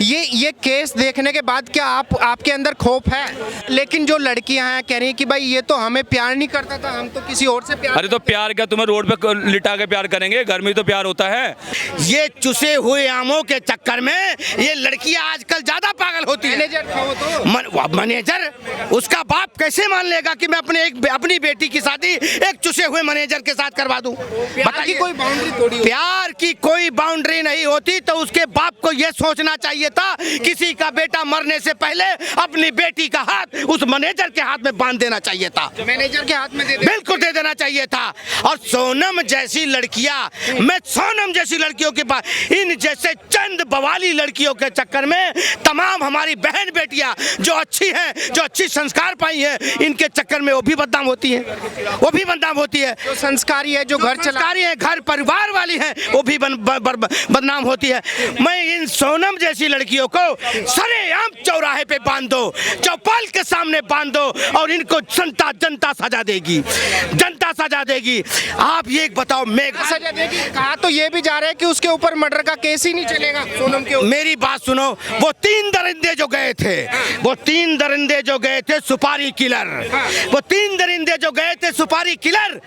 ये केस देखने के बाद क्या आपके अंदर खौफ है? लेकिन जो लड़कियां हैं कह रही हैं कि भाई ये तो हमें प्यार नहीं करता था, हम तो किसी और से प्यार। अरे तो प्यार क्या तुम्हें रोड पे लिटा के प्यार करेंगे? घर में तो प्यार होता है। ये चुसे हुए आमों के चक्कर में ये लड़कियां आजकल ज्यादा पागल होती है। मैनेजर था वो तो। मैनेजर, उसका बाप कैसे मान लेगा कि मैं अपनी बेटी की शादी एक चुसे हुए मैनेजर के साथ करवा दूं? प्यार की कोई बाउंड्री थोड़ी। प्यार की कोई बाउंड्री नहीं होती तो उसके बाप को यह सोचना चाहिए था किसी का बेटा मरने से पहले अपनी बेटी का हाथ उस मैनेजर के हाथ में बांध देना चाहिए था। मैनेजर के हाथ में बिल्कुल दे देना चाहिए था। और सोनम जैसी लड़कियां, मैं सोनम जैसी लड़कियों के पास, इन जैसे चंद बवाली लड़कियों के चक्कर में तमाम हमारी बहन बेटियां जो अच्छी हैं, जो अच्छी संस्कार पाई हैं, इनके चक्कर में वो भी बदनाम होती है, वो भी बदनाम होती है। जो संस्कारी है, जो घर संस्कारी है, घर परिवार वाली है, वो भी बदनाम होती है। मैं इन सोनम जैसी लड़कियों को सरेआम चौराहे पे बांध दो, चौपाल के सामने बांध दो और इनको जनता सजा देगी, जनता सजा देगी। आप ये बताओ, मैं सजा देगी? कहा तो ये भी जा रहा है कि उसके ऊपर मर्डर का केस ही नहीं चलेगा सोनम के ऊपर। मेरी बात सुनो, वो तीन दरिंदे जो गए थे, वो तीन दरिंदे जो गए थे सुपारी किलर, वो तीन दरिंदे जो गए थे सुपारी किलर,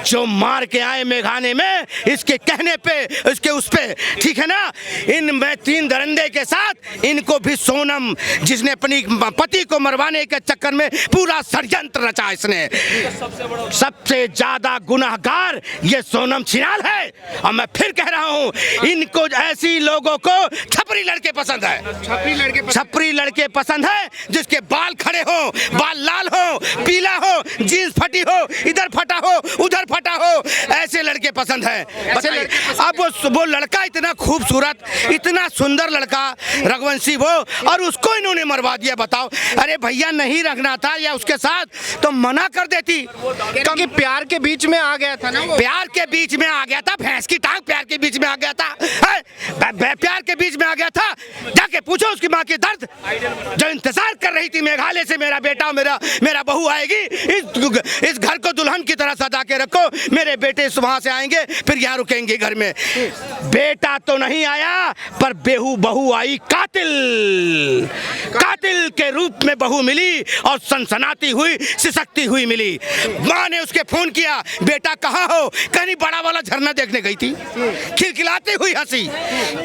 जो मार के आए मेघाने में इसके कहने पे, इसके उस पे, ठीक है ना। इन में तीन दरिंदे के साथ इनको भी सोनम, जिसने अपनी पति को मरवाने के चक्कर में पूरा षड्यंत्र रचा, इसने सबसे ज्यादा गुनहगार ये सोनम छिनाल है। और मैं फिर कह रहा हूँ, इनको ऐसी लोगों को छपरी लड़के पसंद है, छपरी लड़के पसंद है, जिसके बाल खड़े हो, बाल लाल हो, पीला हो, जीन्स फटी हो, इधर फटा हो, उधर फटा हो, ऐसे लड़के पसंद है। अब वो लड़का इतना खूबसूरत, इतना सुंदर लड़का रघुवंशी वो, और उसको इन्होंने मरवा दिया। बताओ, अरे भैया नहीं रखना था या उसके साथ तो मना कर देती। क्योंकि प्यार के बीच में आ गया था ना वो। प्यार के बीच में आ गया था, भैंस की टांग प्यार के बीच में आ गया था, प्यार के बीच में आ गया था। जाके पूछो उसकी माँ की दर्द, जो इंतजार कर रही थी मेघालय से मेरा बेटा, मेरा बहू आएगी, इस घर को दुल्हन की तरह सजा के रखो, मेरे बेटे वहां से आएंगे, फिर यहाँ रुकेंगे घर में। बेटा तो नहीं आया, पर बहू आई कातिल, कातिल के रूप में बहू मिली और सनसनाती हुई, सिसकती हुई मिली। माँ ने उसके फोन किया, बेटा कहाँ हो? कहीं बड़ा वाला झरना देखने गई थी। खिलखिलाती हुई हंसी,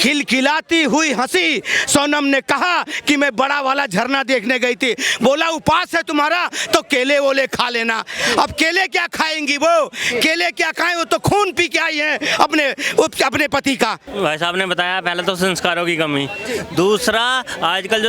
खिलखिलाती हुई हंसी। सोनम ने कहा कि मैं बड़ा वाला झरना देखने गई थी। बोला उपास है तुम्हारा तो केले वोले खा लेना। अब केले क्या खाएंगी वो, केले क्या खाएं, वो तो खून पी के आई है अपने पति का। भाई साहब ने बताया, पहले तो संस्कारों की कमी, दूसरा आजकल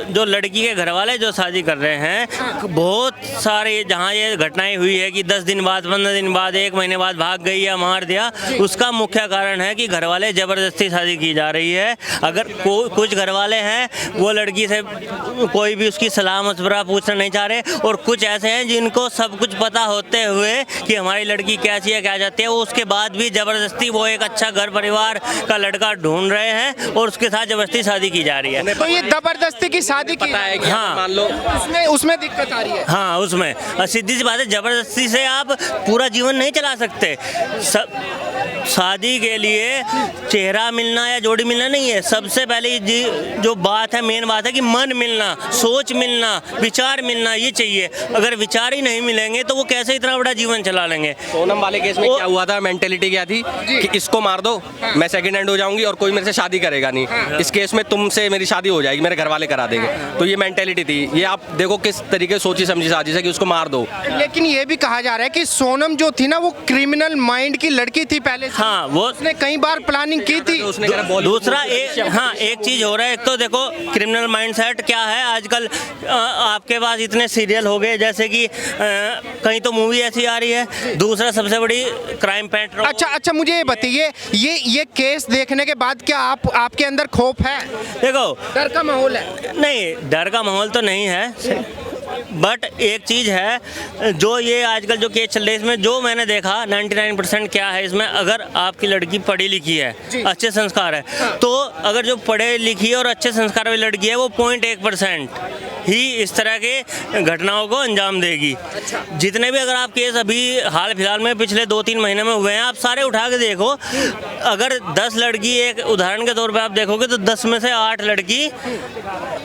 जो लड़की के घर वाले जो शादी कर रहे हैं, बहुत सारे जहाँ ये घटनाएं हुई है कि 10 दिन बाद, 15 दिन बाद, 1 महीने बाद भाग गई या मार दिया, उसका मुख्य कारण है कि घर वाले जबरदस्ती शादी की जा रही है। अगर कुछ घर वाले हैं वो लड़की से कोई भी उसकी सलाह मशवरा पूछना नहीं चाह रहे, और कुछ ऐसे हैं जिनको सब कुछ पता होते हुए कि हमारी लड़की कैसी है, क्या चाहती है, वो उसके बाद भी जबरदस्ती वो एक अच्छा घर परिवार का लड़का ढूंढ रहे हैं और उसके साथ जबरदस्ती शादी की जा रही है। तो ये जबरदस्ती की शादी की है कि हाँ, मान लो उसमें दिक्कत आ रही है। हाँ, उसमें सीधी सी बात है, जबरदस्ती से आप पूरा जीवन नहीं चला सकते। शादी के लिए चेहरा मिलना या जोड़ी मिलना नहीं है, सबसे पहले जो बात है, मेन बात है कि मन मिलना, सोच मिलना, विचार मिलना, ये चाहिए। अगर विचार ही नहीं मिलेंगे तो वो कैसे इतना बड़ा जीवन चला लेंगे। सोनम वाले केस में क्या हुआ था, मेंटेलिटी क्या थी कि इसको मार दो, मैं सेकंड हैंड हो जाऊंगी और कोई मेरे से शादी करेगा नहीं, इस केस में तुमसे मेरी शादी हो जाएगी, मेरे घर वाले करा देंगे। तो ये मेंटेलिटी थी। ये आप देखो किस तरीके सोची समझी साजिश है कि उसको मार दो। लेकिन ये भी कहा जा रहा है कि सोनम जो थी ना, वो क्रिमिनल माइंड की लड़की थी पहले से। हाँ, वो उसने कई बार प्लानिंग की थी। दूसरा एक चीज हो रहा है, एक तो देखो क्रिमिनल माइंडसेट क्या है आजकल। आपके पास इतने सीरियल हो गए, जैसे कि कहीं तो मूवी ऐसी आ रही है। दूसरा सबसे बड़ी क्राइम पेट्रोल। अच्छा, मुझे ये बताइए, ये केस देखने के बाद क्या आपके अंदर खौफ है? देखो, डर का माहौल है? नहीं, डर का माहौल तो नहीं है, बट एक चीज़ है, जो ये आजकल जो केस चल रहे हैं, इसमें जो मैंने देखा 99% क्या है इसमें, अगर आपकी लड़की पढ़ी लिखी है, अच्छे संस्कार है, तो अगर जो पढ़े लिखी और अच्छे संस्कार वाली लड़की है वो 0.1%, ही इस तरह के घटनाओं को अंजाम देगी। जितने भी अगर आप केस अभी हाल फिलहाल में पिछले 2-3 महीने में हुए हैं, आप सारे उठा के देखो। अगर 10 लड़की, एक उदाहरण के तौर पे आप देखोगे तो 10 में से 8 लड़की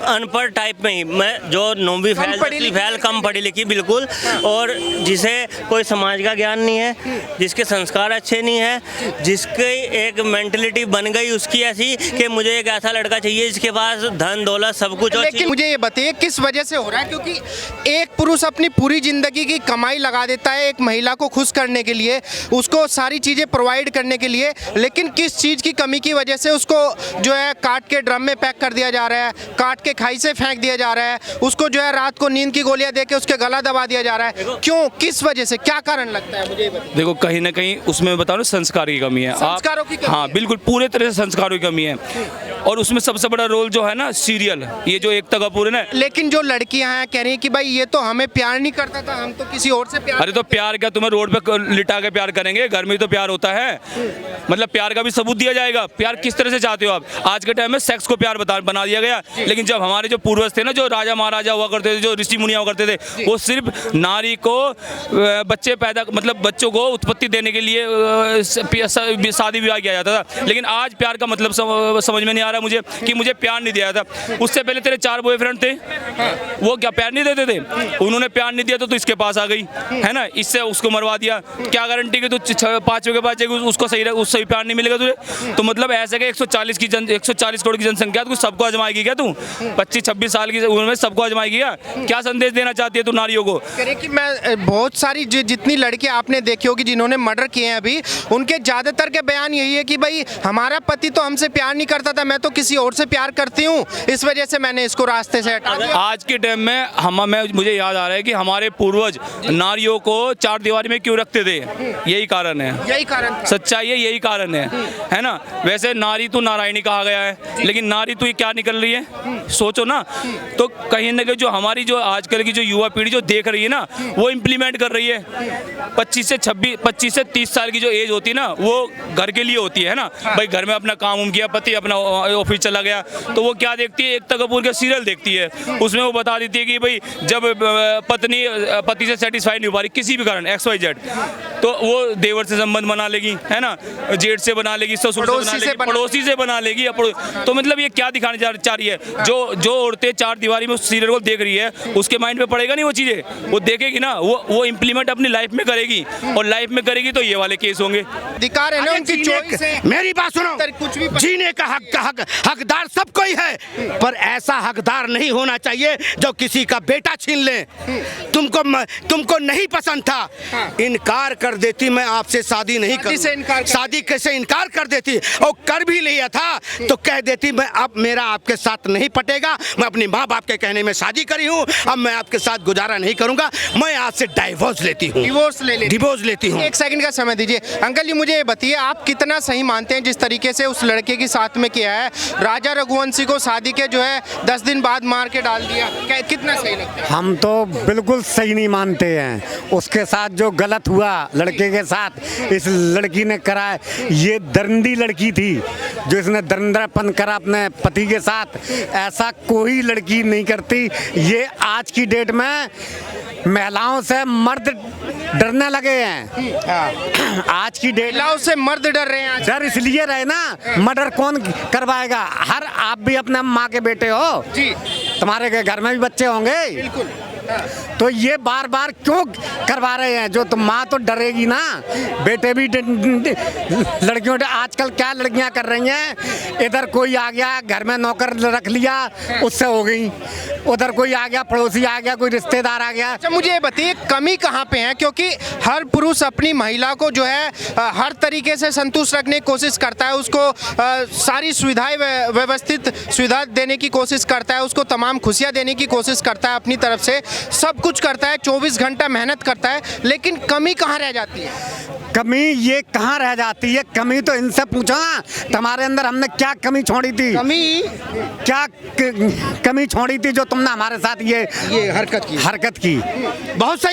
अनपढ़ टाइप में ही, मैं जो 9वीं फैल कम पढ़ी लिखी बिल्कुल, और जिसे कोई समाज का ज्ञान नहीं है, जिसके संस्कार अच्छे नहीं है, जिसकी एक मेंटलिटी बन गई उसकी ऐसी कि मुझे एक ऐसा लड़का चाहिए जिसके पास धन दौलत सब कुछ हो। लेकिन मुझे ये बताइए किस वजह से हो रहा है? क्योंकि एक पुरुष अपनी पूरी जिंदगी की कमाई लगा देता है एक महिला को खुश करने के लिए, उसको सारी चीजें प्रोवाइड करने के लिए, लेकिन किस चीज की कमी की वजह से उसको जो है काट के ड्रम में पैक कर दिया जा रहा है, काट के खाई से फेंक दिया जा रहा है, उसको जो है रात को नींद की गोलियां दे के उसके गला दबा दिया जा रहा है? क्यों, किस वजह से, क्या कारण लगता है? मुझे ये बताइए। देखो कहीं ना कहीं उसमें बताओ ना संस्कार की कमी है। संस्कारों की कमी हाँ है। बिल्कुल पूरे तरह से संस्कारों की कमी है, और उसमें सबसे बड़ा रोल जो है ना सीरियल, ये जो एकता कपूर है ना। लेकिन जो लड़कियां हैं कह रही हैं कि भाई ये तो हमें प्यार नहीं करता था, हम तो किसी और से प्यार। अरे तो प्यार क्या तुम्हें रोड पे लिटा के प्यार करेंगे? घर में ही तो प्यार होता है। मतलब प्यार का भी सबूत दिया जाएगा। प्यार किस तरह से चाहते हो आप? आज के टाइम में सेक्स को प्यार बना दिया गया, लेकिन जब हमारे जो पूर्वज थे ना, जो राजा महाराजा हुआ करते थे, जो ऋषि मुनिया हुआ करते थे, वो सिर्फ नारी को बच्चे पैदा, मतलब बच्चों को उत्पत्ति देने के लिए शादी विवाह किया जाता था। लेकिन आज प्यार का मतलब समझ में नहीं आ रहा मुझे कि मुझे प्यार नहीं दिया था। उससे पहले तेरे 4 बॉयफ्रेंड थे, वो क्या प्यार नहीं देते थे? उन्होंने प्यार नहीं दिया तो इसके पास आ गई है ना, इससे उसको मरवा दिया। क्या गारंटी कि तू 5वें के पास जाएगी उसको सही प्यार नहीं मिलेगा तुझे? तो मतलब ऐसे कि 140 करोड़ की जनसंख्या तू सबको आजमाएगी क्या? तू 25-26 साल की उम्र में सबको आजमाएगी क्या? क्या संदेश देना चाहती है तू नारियों को? कि मैं बहुत सारी जितनी लड़कियां आपने देखी होगी जिन्होंने मर्डर किए हैं अभी, उनके ज्यादातर के बयान यही है कि भाई हमारा पति तो हमसे प्यार नहीं करता था, मैं तो किसी और से प्यार करती हूँ, इस वजह से मैंने इसको रास्ते से हटा दिया। आज के टाइम में मुझे याद आ रहा है कि हमारे पूर्वज नारियों को 4 दीवारी में क्यों रखते थे? यही कारण है, यही कारण था। सच्चाई है, यही कारण है ना। वैसे नारी तो नारायणी कहा गया है, लेकिन नारी तो ये क्या निकल रही है? सोचो ना। तो कहीं ना कहीं जो हमारी जो आजकल की जो युवा पीढ़ी जो देख रही है ना, वो इम्प्लीमेंट कर रही है। 25 से 30 साल की जो एज होती है ना, वो घर के लिए होती है ना। भाई घर में अपना काम किया, पति अपना ऑफिस चला गया, तो वो क्या देखती है? एकता कपूर का सीरियल देखती है। उसमें वो बता देती है कि भाई जब पत्नी पति से सेटिस्फाई नहीं हो पा रही किसी भी कारण XYZ, तो वो देवर से संबंध बना लेगी, है ना, जेठ से बना लेगी, ससुर से बना लेगी, पड़ोसी से बना लेगी। तो मतलब ये क्या दिखाने चाह रही है? जो औरतें 4 दीवारी में उस सीरियल को देख रही है, उसके माइंड में पड़ेगा नहीं वो चीजें, वो देखेगी ना, वो इम्प्लीमेंट अपनी लाइफ में करेगी, और लाइफ में करेगी तो ये वाले केस होंगे। अधिकार है ना उनकी चॉइस है। मेरी बात सुनो, कुछ भी जीने का हकदार सब कोई है, पर ऐसा हकदार नहीं होना चाहिए जो किसी का बेटा छीन ले। तुमको नहीं पसंद था, इनकार कर देती, मैं आपसे शादी नहीं करूंगा, शादी कैसे इनकार कर देती, और कर भी लिया था तो कह देती मैं अब मेरा आपके साथ नहीं पटेगा, मैं अपने माँ बाप के कहने में शादी करी हूँ, अब मैं आपके साथ गुजारा नहीं करूंगा, मैं आपसे डाइवोर्स लेती हूँ, डिवोर्स लेती हूँ। 1 सेकंड का समय दीजिए। अंकल जी मुझे ये बताइए, आप कितना सही मानते हैं जिस तरीके से उस लड़के के साथ में किया है? राजा रघुवंशी को शादी के जो है 10 दिन बाद मार के डाल दिया, कितना सही लगता है? हम तो बिल्कुल सही नहीं मानते हैं। उसके साथ जो गलत हुआ लड़के के साथ, इस लड़की ने करा है, ये दरिंदी लड़की थी जो इसने दरिंद्रापन करा अपने पति के साथ। ऐसा कोई लड़की नहीं करती। ये आज की डेट में महिलाओं से मर्द डरने लगे हैं। आज की डेट महिलाओं से मर्द डर रहे हैं। डर इसलिए रहे ना, मर्डर कौन करवाएगा? हर आप भी अपने माँ के बेटे हो जी, तुम्हारे घर में भी बच्चे होंगे, बिल्कुल। तो ये बार बार क्यों करवा रहे हैं? जो तुम माँ तो डरेगी ना, बेटे भी लड़कियों आजकल क्या लड़कियां कर रही हैं, इधर कोई आ गया घर में नौकर रख लिया उससे हो गई, उधर कोई आ गया पड़ोसी आ गया, कोई रिश्तेदार आ गया। अच्छा मुझे ये बताइए कमी कहाँ पे है? क्योंकि हर पुरुष अपनी महिला को जो है हर तरीके से संतुष्ट रखने की कोशिश करता है, उसको सारी सुविधाएं व्यवस्थित सुविधा देने की कोशिश करता है, उसको तमाम खुशियाँ देने की कोशिश करता है, अपनी तरफ से सब कुछ करता है, 24 घंटा मेहनत करता है, लेकिन कमी कहाँ रह जाती है? कमी ये कहाँ रह जाती है? कमी तो इनसे पूछो ना, तुम्हारे अंदर हमने क्या कमी छोड़ी थी? क्या कमी छोड़ी थी जो तुमने हमारे साथ ये हरकत की? बहुत सही।